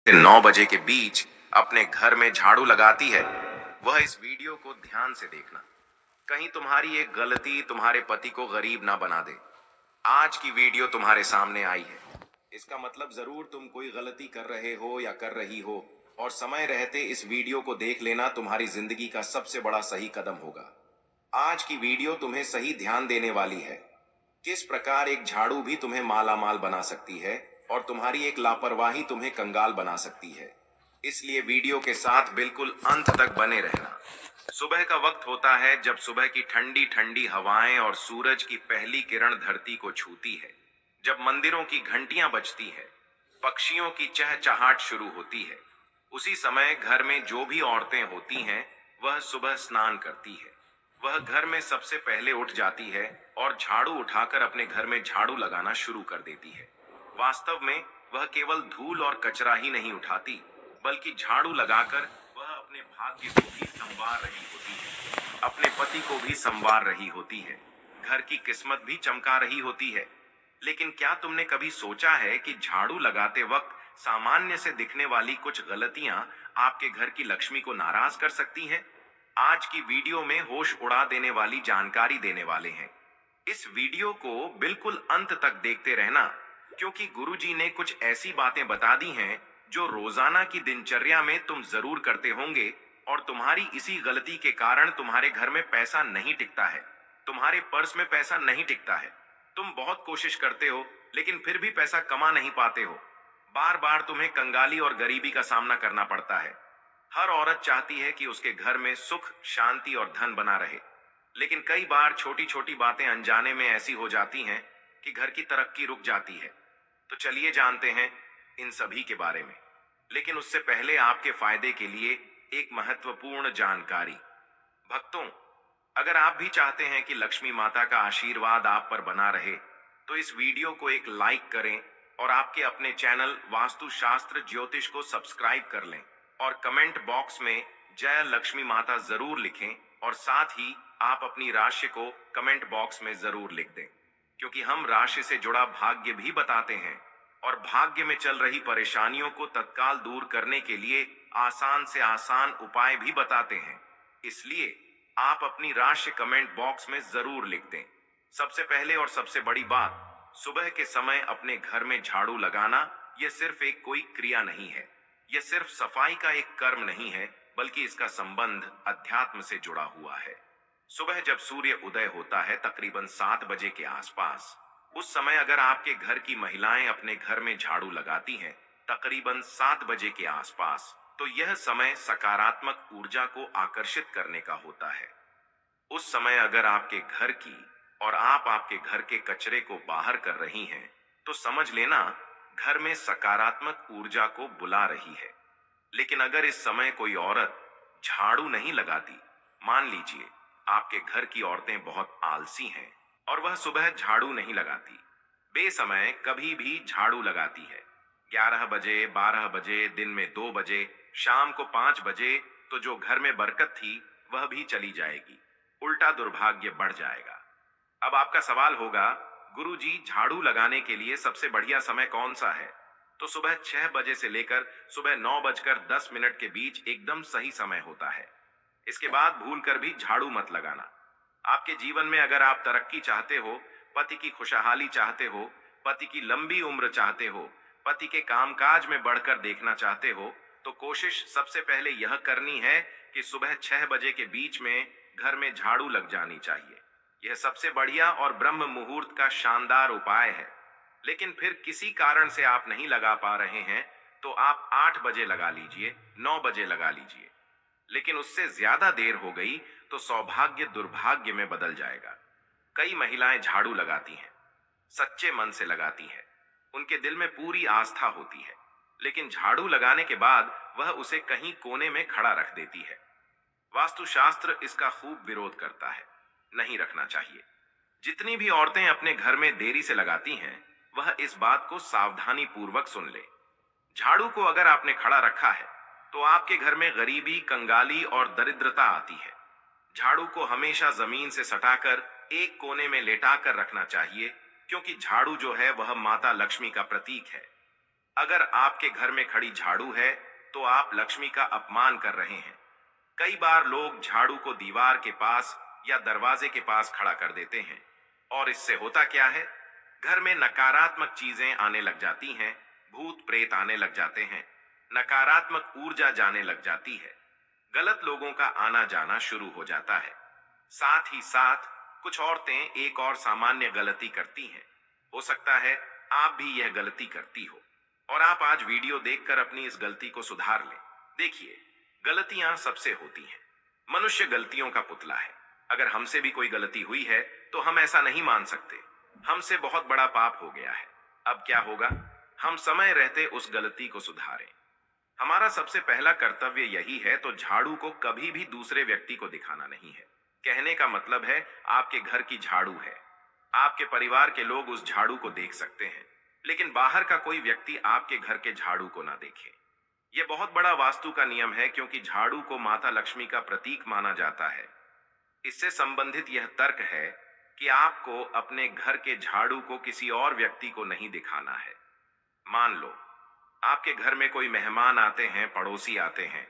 से 9 बजे के बीच अपने घर में झाड़ू लगाती है, वह इस वीडियो को ध्यान से देखना। कहीं तुम्हारी एक गलती तुम्हारे पति को गरीब ना बना दे। आज की वीडियो तुम्हारे सामने आई है, इसका मतलब जरूर तुम कोई गलती कर रहे हो या कर रही हो, और समय रहते इस वीडियो को देख लेना तुम्हारी जिंदगी का सबसे बड़ा सही कदम होगा। आज की वीडियो तुम्हें सही ध्यान देने वाली है। किस प्रकार एक झाड़ू भी तुम्हें माला माल बना सकती है और तुम्हारी एक लापरवाही तुम्हें कंगाल बना सकती है। इसलिए वीडियो के साथ बिल्कुल अंत तक बने रहना। सुबह का वक्त होता है जब सुबह की ठंडी ठंडी हवाएं और सूरज की पहली किरण धरती को छूती है। जब मंदिरों की घंटियां बजती है, पक्षियों की चहचहाट शुरू होती है, उसी समय घर में जो भी औरतें होती हैं वह सुबह स्नान करती है। वह घर में सबसे पहले उठ जाती है और झाड़ू उठाकर अपने घर में झाड़ू लगाना शुरू कर देती है। वास्तव में वह केवल धूल और कचरा ही नहीं उठाती, बल्कि झाड़ू लगाकर वह अपने भाग्य को भी संवार रही होती है, अपने पति को भी संवार रही होती है, घर की किस्मत भी चमका रही होती है। लेकिन क्या तुमने कभी सोचा है कि झाड़ू लगाते वक्त सामान्य से दिखने वाली कुछ गलतियां आपके घर की लक्ष्मी को नाराज कर सकती हैं? आज की वीडियो में होश उड़ा देने वाली जानकारी देने वाले हैं। इस वीडियो को बिल्कुल अंत तक देखते रहना, क्योंकि गुरुजी ने कुछ ऐसी बातें बता दी हैं जो रोजाना की दिनचर्या में तुम जरूर करते होंगे, और तुम्हारी इसी गलती के कारण तुम्हारे घर में पैसा नहीं टिकता है, तुम्हारे पर्स में पैसा नहीं टिकता है। तुम बहुत कोशिश करते हो लेकिन फिर भी पैसा कमा नहीं पाते हो। बार बार तुम्हें कंगाली और गरीबी का सामना करना पड़ता है। हर औरत चाहती है कि उसके घर में सुख, शांति और धन बना रहे, लेकिन कई बार छोटी छोटी बातें अनजाने में ऐसी हो जाती हैं कि घर की तरक्की रुक जाती है। तो चलिए जानते हैं इन सभी के बारे में। लेकिन उससे पहले आपके फायदे के लिए एक महत्वपूर्ण जानकारी। भक्तों, अगर आप भी चाहते हैं कि लक्ष्मी माता का आशीर्वाद आप पर बना रहे, तो इस वीडियो को एक लाइक करें और आपके अपने चैनल वास्तुशास्त्र ज्योतिष को सब्सक्राइब कर लें, और कमेंट बॉक्स में जय लक्ष्मी माता जरूर लिखें, और साथ ही आप अपनी राशि को कमेंट बॉक्स में जरूर लिख दें, क्योंकि हम राशि से जुड़ा भाग्य भी बताते हैं और भाग्य में चल रही परेशानियों को तत्काल दूर करने के लिए आसान से आसान उपाय भी बताते हैं। इसलिए आप अपनी राशि कमेंट बॉक्स में जरूर लिख दें। सबसे पहले और सबसे बड़ी बात, सुबह के समय अपने घर में झाड़ू लगाना यह सिर्फ एक कोई क्रिया नहीं है, यह सिर्फ सफाई का एक कर्म नहीं है, बल्कि इसका संबंध अध्यात्म से जुड़ा हुआ है। सुबह जब सूर्य उदय होता है तकरीबन 7 बजे के आसपास, उस समय अगर आपके घर की महिलाएं अपने घर में झाड़ू लगाती हैं तकरीबन 7 बजे के आसपास, तो यह समय सकारात्मक ऊर्जा को आकर्षित करने का होता है। उस समय अगर आपके घर की और आप आपके घर के कचरे को बाहर कर रही हैं, तो समझ लेना घर में सकारात्मक ऊर्जा को बुला रही है। लेकिन अगर इस समय कोई औरत झाड़ू नहीं लगाती, मान लीजिए आपके घर की औरतें बहुत आलसी हैं और वह सुबह झाड़ू नहीं लगाती, बेसमय कभी भी झाड़ू लगाती है, 11 बजे, 12 बजे, दिन में 2 बजे, शाम को 5 बजे, तो जो घर में बरकत थी वह भी चली जाएगी, उल्टा दुर्भाग्य बढ़ जाएगा। अब आपका सवाल होगा, गुरुजी झाड़ू लगाने के लिए सबसे बढ़िया समय कौन सा है? तो सुबह 6 बजे से लेकर सुबह 9:10 के बीच एकदम सही समय होता है। इसके बाद भूलकर भी झाड़ू मत लगाना। आपके जीवन में अगर आप तरक्की चाहते हो, पति की खुशहाली चाहते हो, पति की लंबी उम्र चाहते हो, पति के कामकाज में बढ़कर देखना चाहते हो, तो कोशिश सबसे पहले यह करनी है कि सुबह 6 बजे के बीच में घर में झाड़ू लग जानी चाहिए। यह सबसे बढ़िया और ब्रह्म मुहूर्त का शानदार उपाय है। लेकिन फिर किसी कारण से आप नहीं लगा पा रहे हैं, तो आप 8 बजे लगा लीजिए, 9 बजे लगा लीजिए। लेकिन उससे ज्यादा देर हो गई तो सौभाग्य दुर्भाग्य में बदल जाएगा। कई महिलाएं झाड़ू लगाती हैं, सच्चे मन से लगाती हैं, उनके दिल में पूरी आस्था होती है, लेकिन झाड़ू लगाने के बाद वह उसे कहीं कोने में खड़ा रख देती है। वास्तुशास्त्र इसका खूब विरोध करता है, नहीं रखना चाहिए। जितनी भी औरतें अपने घर में देरी से लगाती हैं, वह इस बात को सावधानी पूर्वक सुन ले। झाड़ू को अगर आपने खड़ा रखा है तो आपके घर में गरीबी, कंगाली और दरिद्रता आती है। झाड़ू को हमेशा जमीन से सटाकर एक कोने में लेटाकर रखना चाहिए, क्योंकि झाड़ू जो है वह माता लक्ष्मी का प्रतीक है। अगर आपके घर में खड़ी झाड़ू है तो आप लक्ष्मी का अपमान कर रहे हैं। कई बार लोग झाड़ू को दीवार के पास या दरवाजे के पास खड़ा कर देते हैं और इससे होता क्या है, घर में नकारात्मक चीजें आने लग जाती हैं, भूत प्रेत आने लग जाते हैं, नकारात्मक ऊर्जा जाने लग जाती है, गलत लोगों का आना जाना शुरू हो जाता है। साथ ही साथ कुछ औरतें एक और सामान्य गलती करती हैं। हो सकता है आप भी यह गलती करती हो और आप आज वीडियो देखकर अपनी इस गलती को सुधार लें। देखिए, गलतियां सबसे होती हैं। मनुष्य गलतियों का पुतला है। अगर हमसे भी कोई गलती हुई है तो हम ऐसा नहीं मान सकते हमसे बहुत बड़ा पाप हो गया है। अब क्या होगा, हम समय रहते उस गलती को सुधारें। हमारा सबसे पहला कर्तव्य यही है तो झाड़ू को कभी भी दूसरे व्यक्ति को दिखाना नहीं है। कहने का मतलब है आपके घर की झाड़ू है, आपके परिवार के लोग उस झाड़ू को देख सकते हैं, लेकिन बाहर का कोई व्यक्ति आपके घर के झाड़ू को ना देखे। यह बहुत बड़ा वास्तु का नियम है क्योंकि झाड़ू को माता लक्ष्मी का प्रतीक माना जाता है। इससे संबंधित यह तर्क है कि आपको अपने घर के झाड़ू को किसी और व्यक्ति को नहीं दिखाना है। मान लो आपके घर में कोई मेहमान आते हैं, पड़ोसी आते हैं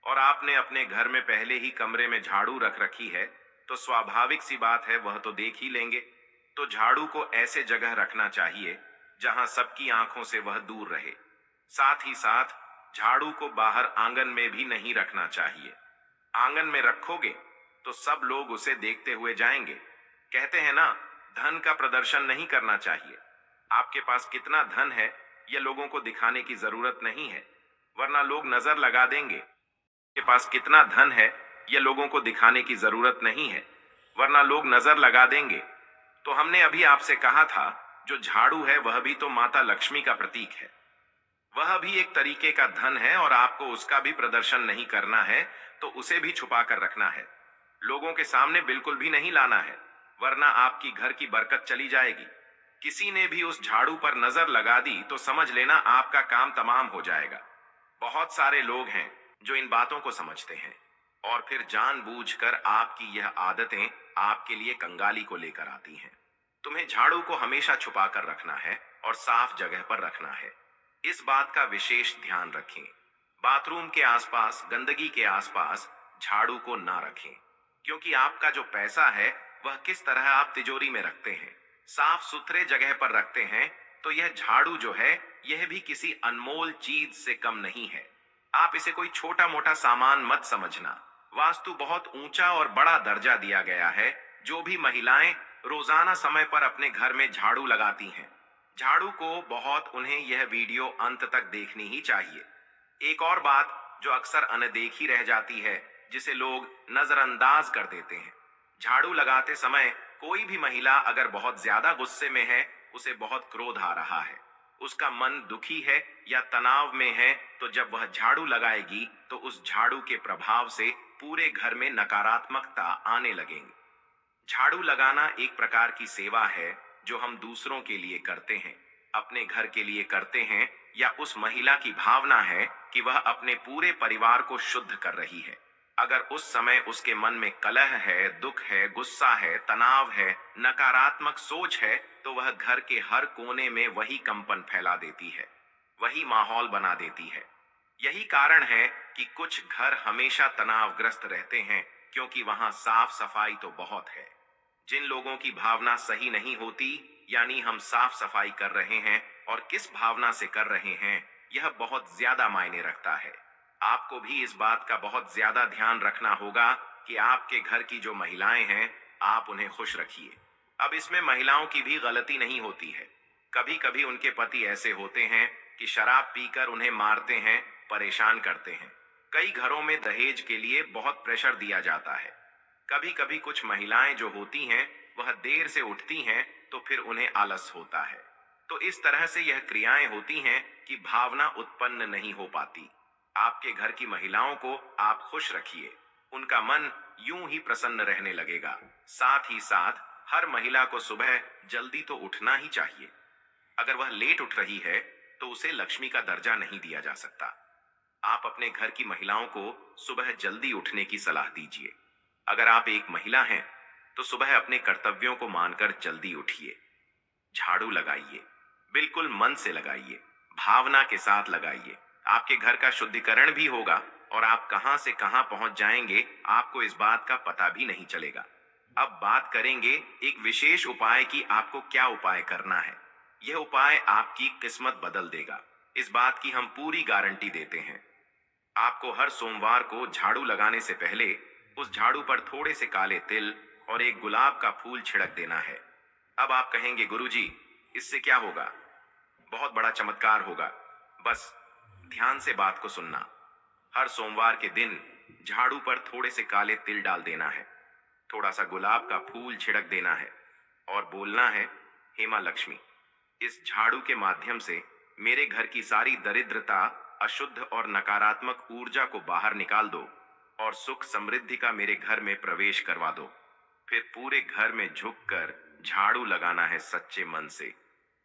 और आपने अपने घर में पहले ही कमरे में झाड़ू रख रखी है, तो स्वाभाविक सी बात है वह तो देख ही लेंगे। तो झाड़ू को ऐसे जगह रखना चाहिए जहां सबकी आंखों से वह दूर रहे। साथ ही साथ झाड़ू को बाहर आंगन में भी नहीं रखना चाहिए। आंगन में रखोगे तो सब लोग उसे देखते हुए जाएंगे। कहते हैं ना, धन का प्रदर्शन नहीं करना चाहिए। आपके पास कितना धन है यह लोगों को दिखाने की जरूरत नहीं है, वरना लोग नजर लगा देंगे। के पास कितना धन है यह लोगों को दिखाने की जरूरत नहीं है, वरना लोग नजर लगा देंगे। तो हमने अभी आपसे कहा था, जो झाड़ू है वह भी तो माता लक्ष्मी का प्रतीक है। वह भी एक तरीके का धन है और आपको उसका भी प्रदर्शन नहीं करना है, तो उसे भी छुपा कर रखना है। लोगों के सामने बिल्कुल भी नहीं लाना है, वरना आपकी घर की बरकत चली जाएगी। किसी ने भी उस झाड़ू पर नजर लगा दी तो समझ लेना आपका काम तमाम हो जाएगा। बहुत सारे लोग हैं जो इन बातों को समझते हैं और फिर जानबूझकर आपकी यह आदतें आपके लिए कंगाली को लेकर आती हैं। तुम्हें झाड़ू को हमेशा छुपा कर रखना है और साफ जगह पर रखना है। इस बात का विशेष ध्यान रखें। बाथरूम के आसपास, गंदगी के आसपास झाड़ू को ना रखें, क्योंकि आपका जो पैसा है वह किस तरह आप तिजोरी में रखते हैं, साफ सुथरे जगह पर रखते हैं, तो यह झाड़ू जो है यह भी किसी अनमोल चीज से कम नहीं है। आप इसे कोई छोटा मोटा सामान मत समझना। वास्तु बहुत ऊंचा और बड़ा दर्जा दिया गया है। जो भी महिलाएं रोजाना समय पर अपने घर में झाड़ू लगाती हैं, झाड़ू को बहुत उन्हें यह वीडियो अंत तक देखनी ही चाहिए। एक और बात जो अक्सर अनदेखी रह जाती है, जिसे लोग नजरअंदाज कर देते हैं, झाड़ू लगाते समय कोई भी महिला अगर बहुत ज्यादा गुस्से में है, उसे बहुत क्रोध आ रहा है, उसका मन दुखी है या तनाव में है, तो जब वह झाड़ू लगाएगी तो उस झाड़ू के प्रभाव से पूरे घर में नकारात्मकता आने लगेगी। झाड़ू लगाना एक प्रकार की सेवा है जो हम दूसरों के लिए करते हैं, अपने घर के लिए करते हैं, या उस महिला की भावना है कि वह अपने पूरे परिवार को शुद्ध कर रही है। अगर उस समय उसके मन में कलह है, दुख है, गुस्सा है, तनाव है, नकारात्मक सोच है, तो वह घर के हर कोने में वही कंपन फैला देती है, वही माहौल बना देती है। यही कारण है कि कुछ घर हमेशा तनावग्रस्त रहते हैं, क्योंकि वहां साफ सफाई तो बहुत है। जिन लोगों की भावना सही नहीं होती, यानी हम साफ सफाई कर रहे हैं और किस भावना से कर रहे हैं, यह बहुत ज्यादा मायने रखता है। आपको भी इस बात का बहुत ज्यादा ध्यान रखना होगा कि आपके घर की जो महिलाएं हैं, आप उन्हें खुश रखिए। अब इसमें महिलाओं की भी गलती नहीं होती है। कभी कभी उनके पति ऐसे होते हैं कि शराब पीकर उन्हें मारते हैं, परेशान करते हैं। कई घरों में दहेज के लिए बहुत प्रेशर दिया जाता है। कभी कभी कुछ महिलाएं जो होती हैं वह देर से उठती हैं, तो फिर उन्हें आलस होता है। तो इस तरह से यह क्रियाएं होती हैं कि भावना उत्पन्न नहीं हो पाती। आपके घर की महिलाओं को आप खुश रखिए, उनका मन यूं ही प्रसन्न रहने लगेगा। साथ ही साथ हर महिला को सुबह जल्दी तो उठना ही चाहिए। अगर वह लेट उठ रही है तो उसे लक्ष्मी का दर्जा नहीं दिया जा सकता। आप अपने घर की महिलाओं को सुबह जल्दी उठने की सलाह दीजिए। अगर आप एक महिला हैं तो सुबह अपने कर्तव्यों को मानकर जल्दी उठिए, झाड़ू लगाइए, बिल्कुल मन से लगाइए। भावना के साथ लगाइए। आपके घर का शुद्धिकरण भी होगा और आप कहां से कहां पहुंच जाएंगे, आपको इस बात का पता भी नहीं चलेगा। अब बात करेंगे एक विशेष उपाय की, आपको क्या उपाय करना है। यह उपाय आपकी किस्मत बदल देगा, इस बात की हम पूरी गारंटी देते हैं। आपको हर सोमवार को झाड़ू लगाने से पहले उस झाड़ू पर थोड़े से काले तिल और एक गुलाब का फूल छिड़क देना है। अब आप कहेंगे, गुरुजी इससे क्या होगा? बहुत बड़ा चमत्कार होगा। बस ध्यान से बात को सुनना। हर सोमवार के दिन झाड़ू पर थोड़े से काले तिल डाल देना है, थोड़ा सा गुलाब का फूल छिड़क देना है और बोलना है, हे मां लक्ष्मी, इस झाड़ू के माध्यम से मेरे घर की सारी दरिद्रता, अशुद्ध और नकारात्मक ऊर्जा को बाहर निकाल दो और सुख समृद्धि का मेरे घर में प्रवेश करवा दो। फिर पूरे घर में झुककर झाड़ू लगाना है सच्चे मन से।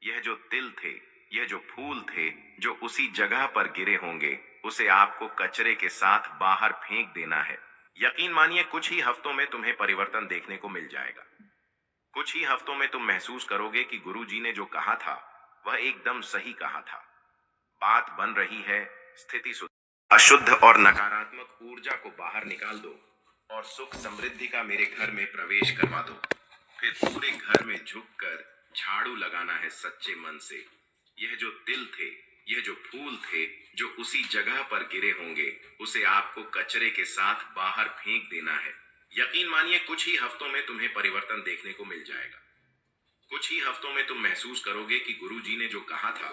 यह जो तिल थे, यह जो फूल थे, जो उसी जगह पर गिरे होंगे, उसे आपको कचरे के साथ बाहर फेंक देना है। यकीन मानिए कुछ ही हफ्तों में तुम्हें परिवर्तन देखने को मिल जाएगा। कुछ ही हफ्तों में तुम महसूस करोगे कि गुरुजी ने जो कहा था वह एकदम सही कहा था। बात बन रही है, स्थिति सुधर। अशुद्ध और नकारात्मक ऊर्जा को बाहर निकाल दो और सुख समृद्धि का मेरे घर में प्रवेश करवा दो। फिर पूरे घर में झुककर झाड़ू लगाना है सच्चे मन से। यह जो तिल थे, यह जो फूल थे, जो उसी जगह पर गिरे होंगे, उसे आपको कचरे के साथ बाहर फेंक देना है। यकीन मानिए कुछ ही हफ्तों में तुम्हें परिवर्तन देखने को मिल जाएगा। कुछ ही हफ्तों में तुम महसूस करोगे कि गुरुजी ने जो कहा था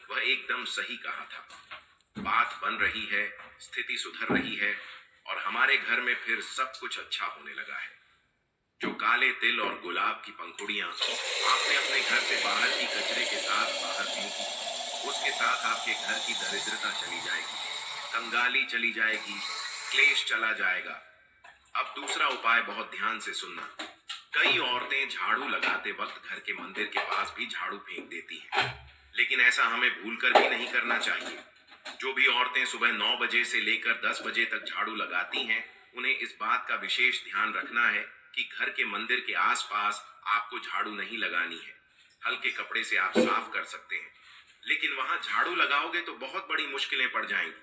वह एकदम सही कहा था। बात बन रही है, स्थिति सुधर रही है और हमारे घर में फिर सब कुछ अच्छा होने लगा है। जो काले तिल और गुलाब की पंखुड़ियां आपने अपने घर से बाहर की कचरे के साथ बाहर फेंकी, उसके साथ आपके घर की दरिद्रता चली जाएगी, कंगाली चली जाएगी, क्लेश चला जाएगा। अब दूसरा उपाय बहुत ध्यान से सुनना। कई औरतें झाड़ू लगाते वक्त घर के मंदिर के पास भी झाड़ू फेंक देती हैं, लेकिन ऐसा हमें भूलकर भी नहीं करना चाहिए। जो भी औरतें सुबह 9 बजे से लेकर 10 बजे तक झाड़ू लगाती हैं, उन्हें इस बात का विशेष ध्यान रखना है कि घर के मंदिर के आसपास आपको झाड़ू नहीं लगानी है। हल्के कपड़े से आप साफ कर सकते हैं, लेकिन वहां झाड़ू लगाओगे तो बहुत बड़ी मुश्किलें पड़ जाएंगी,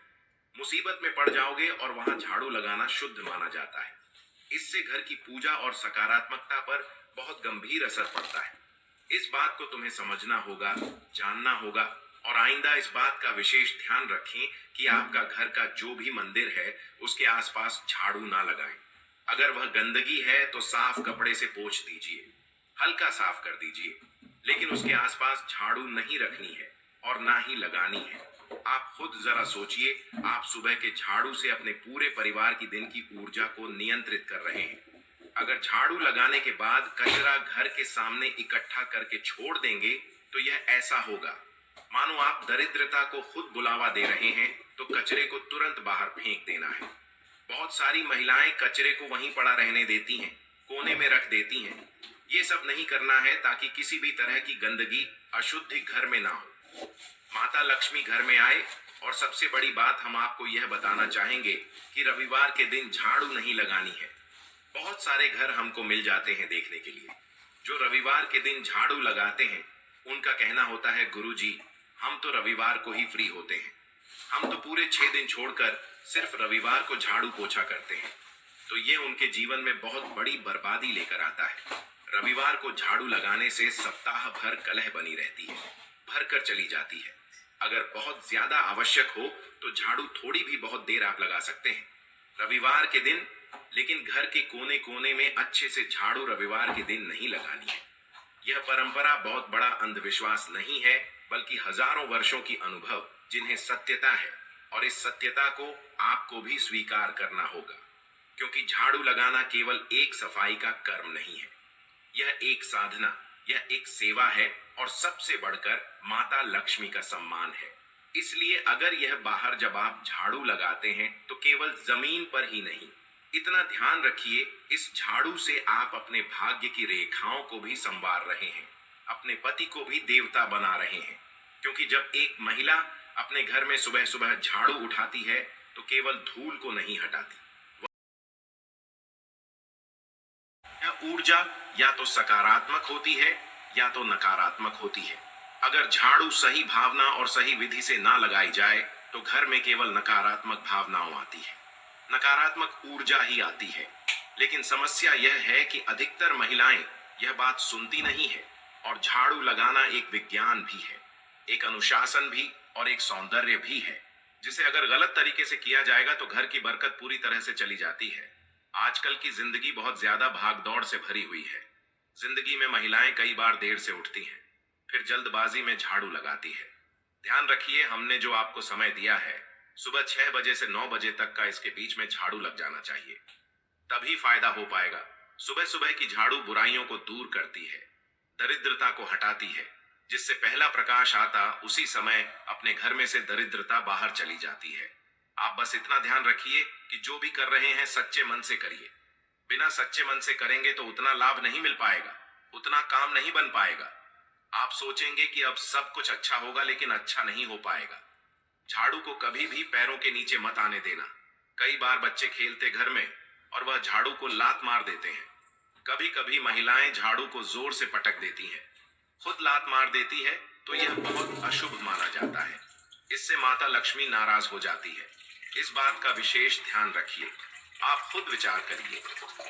मुसीबत में पड़ जाओगे और वहां झाड़ू लगाना शुद्ध माना जाता है। इससे घर की पूजा और सकारात्मकता पर बहुत गंभीर असर पड़ता है। इस बात को तुम्हें समझना होगा, जानना होगा और आइंदा इस बात का विशेष ध्यान रखें कि आपका घर का जो भी मंदिर है उसके आसपास झाड़ू ना लगाएं। अगर वह गंदगी है तो साफ कपड़े से पोंछ दीजिए, हल्का साफ कर दीजिए, लेकिन उसके आसपास झाड़ू नहीं रखनी है और ना ही लगानी है। आप खुद जरा सोचिए, आप सुबह के झाड़ू से अपने पूरे परिवार की दिन की ऊर्जा को नियंत्रित कर रहे हैं। अगर झाड़ू लगाने के बाद कचरा घर के सामने इकट्ठा करके छोड़ देंगे तो यह ऐसा होगा मानो आप दरिद्रता को खुद बुलावा दे रहे हैं। तो कचरे को तुरंत बाहर फेंक देना है। बहुत सारी महिलाएं कचरे को वहीं पड़ा रहने देती हैं, कोने में रख देती हैं। ये सब नहीं करना है ताकि किसी भी तरह की गंदगी, अशुद्धि घर में ना हो। माता लक्ष्मी घर में आए। और सबसे बड़ी बात हम आपको यह बताना चाहेंगे कि रविवार के दिन झाड़ू नहीं लगानी है। बहुत सारे घर हमको मिल जाते हैं देखने के लिए जो रविवार के दिन झाड़ू लगाते हैं। उनका कहना होता है, गुरुजी हम तो रविवार को ही फ्री होते हैं, हम तो पूरे 6 दिन छोड़कर सिर्फ रविवार को झाड़ू पोछा करते हैं। तो ये उनके जीवन में बहुत बड़ी बर्बादी लेकर आता है। रविवार को झाड़ू लगाने से सप्ताह भर कलह बनी रहती है, भर कर चली जाती है। अगर बहुत ज्यादा आवश्यक हो तो झाड़ू थोड़ी भी बहुत देर आप लगा सकते हैं रविवार के दिन, लेकिन घर के कोने कोने में अच्छे से झाड़ू रविवार के दिन नहीं लगानी है। यह परंपरा बहुत बड़ा अंधविश्वास नहीं है, बल्कि हजारों वर्षों की अनुभव जिन्हें सत्यता है, और इस सत्यता को आपको भी स्वीकार करना होगा। क्योंकि झाड़ू लगाना केवल एक सफाई का कर्म नहीं है, यह एक साधना, यह एक सेवा है और सबसे बढ़कर माता लक्ष्मी का सम्मान है। इसलिए अगर यह बाहर जब आप झाड़ू लगाते हैं तो केवल जमीन पर ही नहीं, इतना ध्यान रखिए इस झाड़ू से आप अपने भाग्य की रेखाओं को भी संवार रहे हैं, अपने पति को भी देवता बना रहे हैं। क्योंकि जब एक महिला अपने घर में सुबह सुबह झाड़ू उठाती है तो केवल धूल को नहीं हटाती, यह ऊर्जा या तो सकारात्मक होती है या तो नकारात्मक होती है। अगर झाड़ू सही भावना और सही विधि से ना लगाई जाए तो घर में केवल नकारात्मक भावनाओं आती है, नकारात्मक ऊर्जा ही आती है। लेकिन समस्या यह है कि अधिकतर महिलाएं यह बात सुनती नहीं है। और झाड़ू लगाना एक विज्ञान भी है, एक अनुशासन भी और एक सौंदर्य भी है, जिसे अगर गलत तरीके से किया जाएगा तो घर की बरकत पूरी तरह से चली जाती है। आजकल की जिंदगी बहुत ज्यादा भागदौड़ से भरी हुई है। जिंदगी में महिलाएं कई बार देर से उठती हैं, फिर जल्दबाजी में झाड़ू लगाती है। ध्यान रखिए, हमने जो आपको समय दिया है, सुबह 6 बजे से 9 बजे तक का, इसके बीच में झाड़ू लग जाना चाहिए, तभी फायदा हो पाएगा। सुबह सुबह की झाड़ू बुराइयों को दूर करती है, दरिद्रता को हटाती है। जिससे पहला प्रकाश आता उसी समय अपने घर में से दरिद्रता बाहर चली जाती है। आप बस इतना ध्यान रखिए कि जो भी कर रहे हैं सच्चे मन से करिए। बिना सच्चे मन से करेंगे तो उतना लाभ नहीं मिल पाएगा, उतना काम नहीं बन पाएगा। आप सोचेंगे कि अब सब कुछ अच्छा होगा, लेकिन अच्छा नहीं हो पाएगा। झाड़ू को कभी भी पैरों के नीचे मत आने देना। कई बार बच्चे खेलते घर में और वह झाड़ू को लात मार देते हैं। कभी कभी महिलाएं झाड़ू को जोर से पटक देती हैं, खुद लात मार देती है, तो यह बहुत अशुभ माना जाता है। इससे माता लक्ष्मी नाराज हो जाती है। इस बात का विशेष ध्यान रखिए। आप खुद विचार करिए,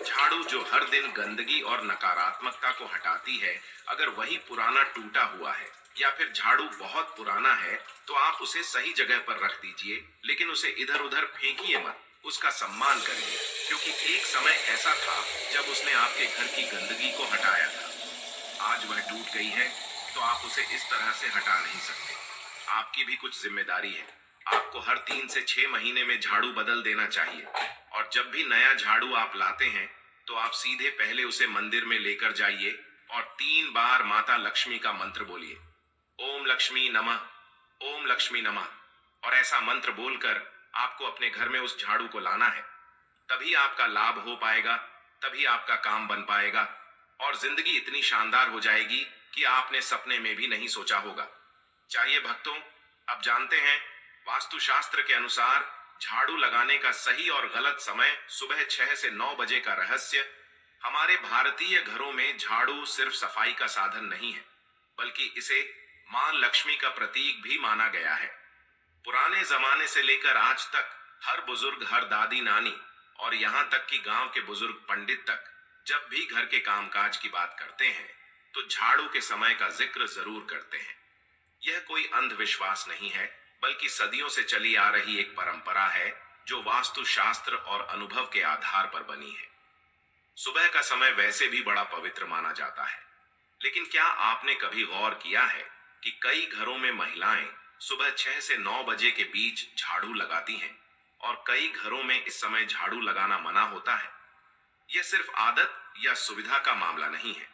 झाड़ू जो हर दिन गंदगी और नकारात्मकता को हटाती है, अगर वही पुराना टूटा हुआ है या फिर झाड़ू बहुत पुराना है, तो आप उसे सही जगह पर रख दीजिए, लेकिन उसे इधर उधर फेंकिए मत। उसका सम्मान करिए, क्योंकि एक समय ऐसा था जब उसने आपके घर की गंदगी को हटाया था। आज वह टूट गई है, तो आप उसे इस तरह से हटा नहीं सकते। आपकी भी कुछ जिम्मेदारी है। आपको हर 3 से 6 महीने में झाड़ू बदल देना चाहिए। और जब भी नया झाड़ू आप लाते हैं, तो आप सीधे पहले उसे मंदिर में लेकर जाइए और 3 बार माता लक्ष्मी का मंत्र बोलिए, ओम लक्ष्मी नमः, ओम लक्ष्मी नमः। और ऐसा मंत्र बोलकर आपको अपने घर में उस झाड़ू को लाना है। तभी आपका लाभ हो पाएगा, तभी आपका काम बन पाएगा और जिंदगी इतनी शानदार हो जाएगी कि आपने सपने में भी नहीं सोचा होगा। चाहिए भक्तों, अब जानते हैं वास्तुशास्त्र के अनुसार झाड़ू लगाने का सही और गलत समय सुबह 6 से 9 बजे का रहस्य। हमारे भारतीय घरों में झाड़ू सिर्फ सफाई का साधन नहीं है, बल्कि इसे मां लक्ष्मी का प्रतीक भी माना गया है। पुराने जमाने से लेकर आज तक हर बुजुर्ग, हर दादी नानी और यहाँ तक कि गांव के बुजुर्ग पंडित तक जब भी घर के कामकाज की बात करते हैं, तो झाड़ू के समय का जिक्र जरूर करते हैं। यह कोई अंधविश्वास नहीं है, बल्कि सदियों से चली आ रही एक परंपरा है, जो वास्तुशास्त्र और अनुभव के आधार पर बनी है। सुबह का समय वैसे भी बड़ा पवित्र माना जाता है, लेकिन क्या आपने कभी गौर किया है कि कई घरों में महिलाएं सुबह 6 से 9 बजे के बीच झाड़ू लगाती हैं और कई घरों में इस समय झाड़ू लगाना मना होता है। यह सिर्फ आदत या सुविधा का मामला नहीं है,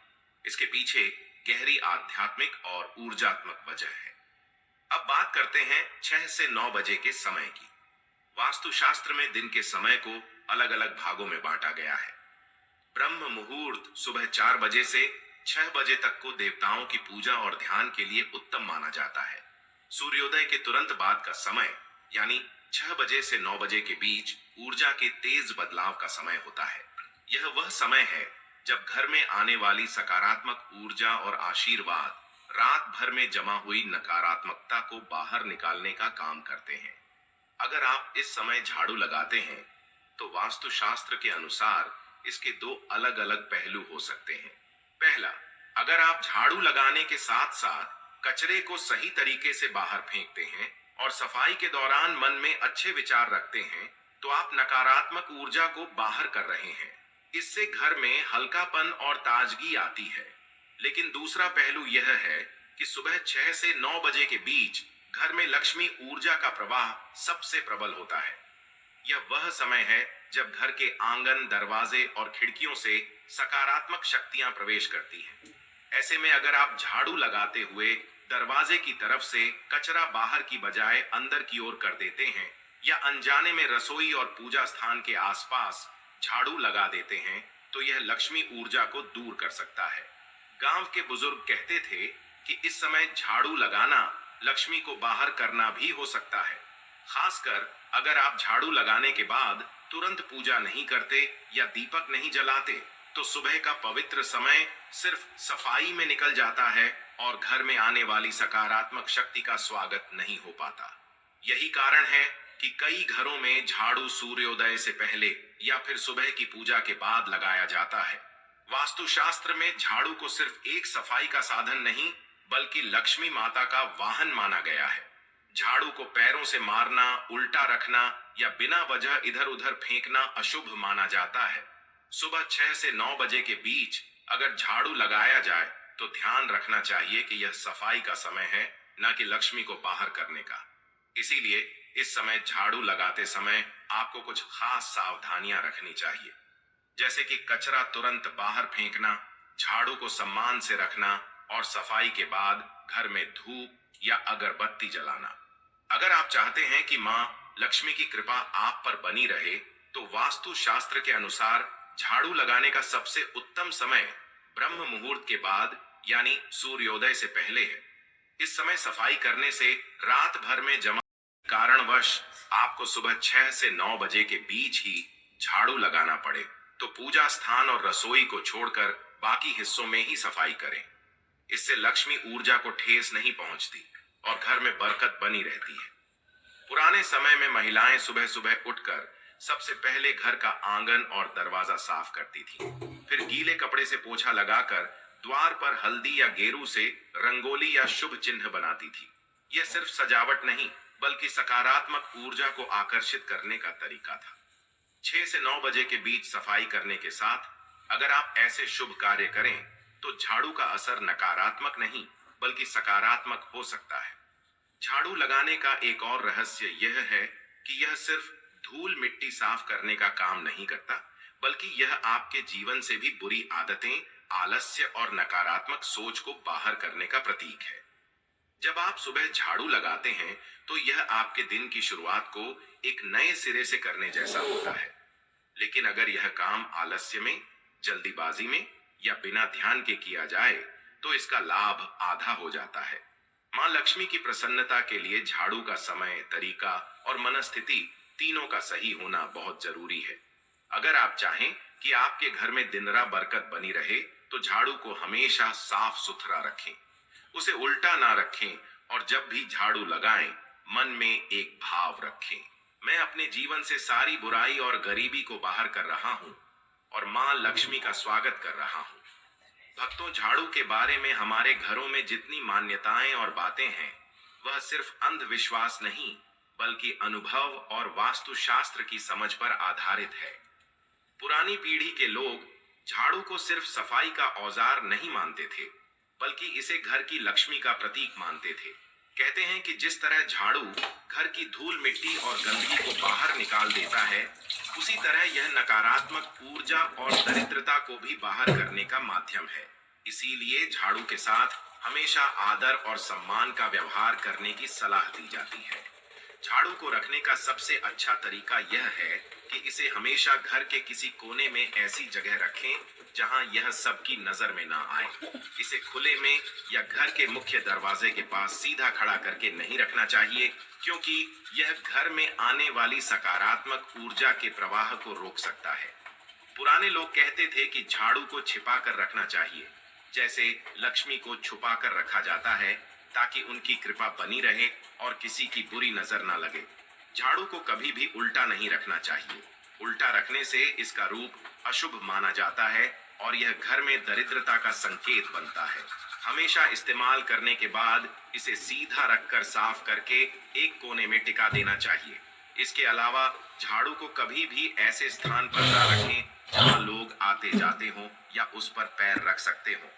इसके पीछे गहरी आध्यात्मिक और ऊर्जात्मक वजह है। अब बात करते हैं 6 से 9 बजे के समय की। वास्तुशास्त्र में दिन के समय को अलग अलग भागों में बांटा गया है। ब्रह्म मुहूर्त सुबह 4 बजे से 6 बजे तक को देवताओं की पूजा और ध्यान के लिए उत्तम माना जाता है। सूर्योदय के तुरंत बाद का समय यानी 6 बजे से 9 बजे के बीच ऊर्जा के तेज बदलाव का समय होता है। यह वह समय है जब घर में आने वाली सकारात्मक ऊर्जा और आशीर्वाद रात भर में जमा हुई नकारात्मकता को बाहर निकालने का काम करते हैं। अगर आप इस समय झाड़ू लगाते हैं, तो वास्तुशास्त्र के अनुसार इसके 2 अलग अलग पहलू हो सकते हैं। पहला, अगर आप झाड़ू लगाने के साथ साथ कचरे को सही तरीके से बाहर फेंकते हैं और सफाई के दौरान मन में अच्छे विचार रखते हैं, तो आप नकारात्मक ऊर्जा को बाहर कर रहे हैं। इससे घर में हल्कापन और ताजगी आती है। लेकिन दूसरा पहलू यह है कि सुबह 6 से 9 बजे के बीच घर में लक्ष्मी ऊर्जा का प्रवाह सबसे प्रबल होता है। यह वह समय है जब घर के आंगन, दरवाजे और खिड़कियों से सकारात्मक शक्तियां प्रवेश करती हैं। ऐसे में अगर आप झाड़ू लगाते हुए दरवाजे की तरफ से कचरा बाहर की बजाय अंदर की ओर कर देते हैं, या अनजाने में रसोई और पूजा स्थान के आसपास झाड़ू लगा देते हैं, तो यह लक्ष्मी ऊर्जा को दूर कर सकता है। गांव के बुजुर्ग कहते थे कि इस समय झाड़ू लगाना लक्ष्मी को बाहर करना भी हो सकता है। खासकर अगर आप झाड़ू लगाने के बाद तुरंत पूजा नहीं करते या दीपक नहीं जलाते, तो सुबह का पवित्र समय सिर्फ सफाई में निकल जाता है और घर में आने वाली सकारात्मक शक्ति का स्वागत नहीं हो पाता। यही कारण है कि कई घरों में झाड़ू सूर्योदय से पहले या फिर सुबह की पूजा के बाद लगाया जाता है। वास्तुशास्त्र में झाड़ू को सिर्फ एक सफाई का साधन नहीं, बल्कि लक्ष्मी माता का वाहन माना गया है। झाड़ू को पैरों से मारना, उल्टा रखना या बिना वजह इधर उधर फेंकना अशुभ माना जाता है। सुबह 6 से 9 बजे के बीच अगर झाड़ू लगाया जाए तो ध्यान रखना चाहिए कि यह सफाई का समय है, न कि लक्ष्मी को बाहर करने का। इसीलिए इस समय झाड़ू लगाते समय आपको कुछ खास सावधानियां रखनी चाहिए, जैसे कि कचरा तुरंत बाहर फेंकना, झाड़ू को सम्मान से रखना और सफाई के बाद घर में धूप या अगरबत्ती जलाना। अगर आप चाहते हैं कि मां लक्ष्मी की कृपा आप पर बनी रहे, तो वास्तु शास्त्र के अनुसार झाड़ू लगाने का सबसे उत्तम समय ब्रह्म मुहूर्त के बाद यानी सूर्योदय से पहले है। इस समय सफाई करने से रात भर में जमा कारणवश आपको सुबह 6 से 9 बजे के बीच ही झाड़ू लगाना पड़े, तो पूजा स्थान और रसोई को छोड़कर बाकी हिस्सों में ही सफाई करें। इससे लक्ष्मी ऊर्जा को ठेस नहीं पहुंचती और घर में बरकत बनी रहती है। पुराने समय में महिलाएं सुबह सुबह उठकर सबसे पहले घर का आंगन और दरवाजा साफ करती थीं। फिर गीले कपड़े से पोछा लगाकर द्वार पर हल्दी या गेरू से रंगोली या शुभ चिन्ह बनाती थी। यह सिर्फ सजावट नहीं, बल्कि सकारात्मक ऊर्जा को आकर्षित करने का तरीका था। 6 से 9 बजे के बीच सफाई करने के साथ अगर आप ऐसे शुभ कार्य करें तो झाड़ू का असर नकारात्मक नहीं, बल्कि सकारात्मक हो सकता है। झाड़ू लगाने का एक और रहस्य यह है कि यह सिर्फ धूल मिट्टी साफ करने का काम नहीं करता, बल्कि यह आपके जीवन से भी बुरी आदतें, आलस्य और नकारात्मक सोच को बाहर करने का प्रतीक है। जब आप सुबह झाड़ू लगाते हैं तो यह आपके दिन की शुरुआत को एक नए सिरे से करने जैसा होता है। लेकिन अगर यह काम आलस्य में, जल्दीबाजी में या बिना ध्यान के किया जाए तो इसका लाभ आधा हो जाता है। मां लक्ष्मी की प्रसन्नता के लिए झाड़ू का समय, तरीका और मनस्थिति तीनों का सही होना बहुत जरूरी है। अगर आप चाहें कि आपके घर में दिन रात बरकत बनी रहे तो झाड़ू को हमेशा साफ सुथरा रखें, उसे उल्टा ना रखें और जब भी झाड़ू लगाएं मन में एक भाव रखें, मैं अपने जीवन से सारी बुराई और गरीबी को बाहर कर रहा हूं और मां लक्ष्मी का स्वागत कर रहा हूं। भक्तों, झाड़ू के बारे में हमारे घरों में जितनी मान्यताएं और बातें हैं वह सिर्फ अंधविश्वास नहीं, बल्कि अनुभव और वास्तुशास्त्र की समझ पर आधारित है। पुरानी पीढ़ी के लोग झाड़ू को सिर्फ सफाई का औजार नहीं मानते थे, बल्कि इसे घर की लक्ष्मी का प्रतीक मानते थे। कहते हैं कि जिस तरह झाड़ू घर की धूल मिट्टी और गंदगी को बाहर निकाल देता है, उसी तरह यह नकारात्मक ऊर्जा और दरिद्रता को भी बाहर करने का माध्यम है। इसीलिए झाड़ू के साथ हमेशा आदर और सम्मान का व्यवहार करने की सलाह दी जाती है। झाड़ू को रखने का सबसे अच्छा तरीका यह है कि इसे हमेशा घर के किसी कोने में ऐसी जगह रखें जहां यह सबकी नजर में ना आए। इसे खुले में या घर के मुख्य दरवाजे के पास सीधा खड़ा करके नहीं रखना चाहिए, क्योंकि यह घर में आने वाली सकारात्मक ऊर्जा के प्रवाह को रोक सकता है। पुराने लोग कहते थे कि झाड़ू को छिपा कर रखना चाहिए, जैसे लक्ष्मी को छुपा कर रखा जाता है ताकि उनकी कृपा बनी रहे और किसी की बुरी नजर ना लगे। झाड़ू को कभी भी उल्टा नहीं रखना चाहिए। उल्टा रखने से इसका रूप अशुभ माना जाता है और यह घर में दरिद्रता का संकेत बनता है। हमेशा इस्तेमाल करने के बाद इसे सीधा रखकर साफ करके एक कोने में टिका देना चाहिए। इसके अलावा झाड़ू को कभी भी ऐसे स्थान पर न रखें जहां लोग आते जाते हों या उस पर पैर रख सकते हों।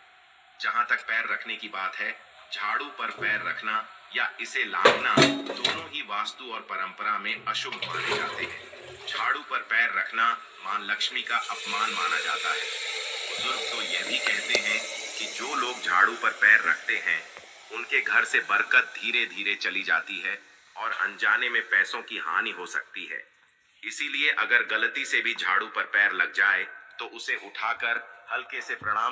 जहां तक पैर रखने की बात है, झाड़ू पर पैर रखना या इसे लांघना दोनों ही वास्तु और परंपरा में अशुभ माने जाते हैं। झाड़ू पर पैर रखना मां लक्ष्मी का अपमान माना जाता है। बुजुर्ग तो यह भी कहते हैं कि जो लोग झाड़ू पर पैर रखते हैं उनके घर से बरकत धीरे धीरे चली जाती है और अनजाने में पैसों की हानि हो सकती है। इसीलिए अगर गलती से भी झाड़ू पर पैर लग जाए तो उसे उठाकर हल्के से प्रणाम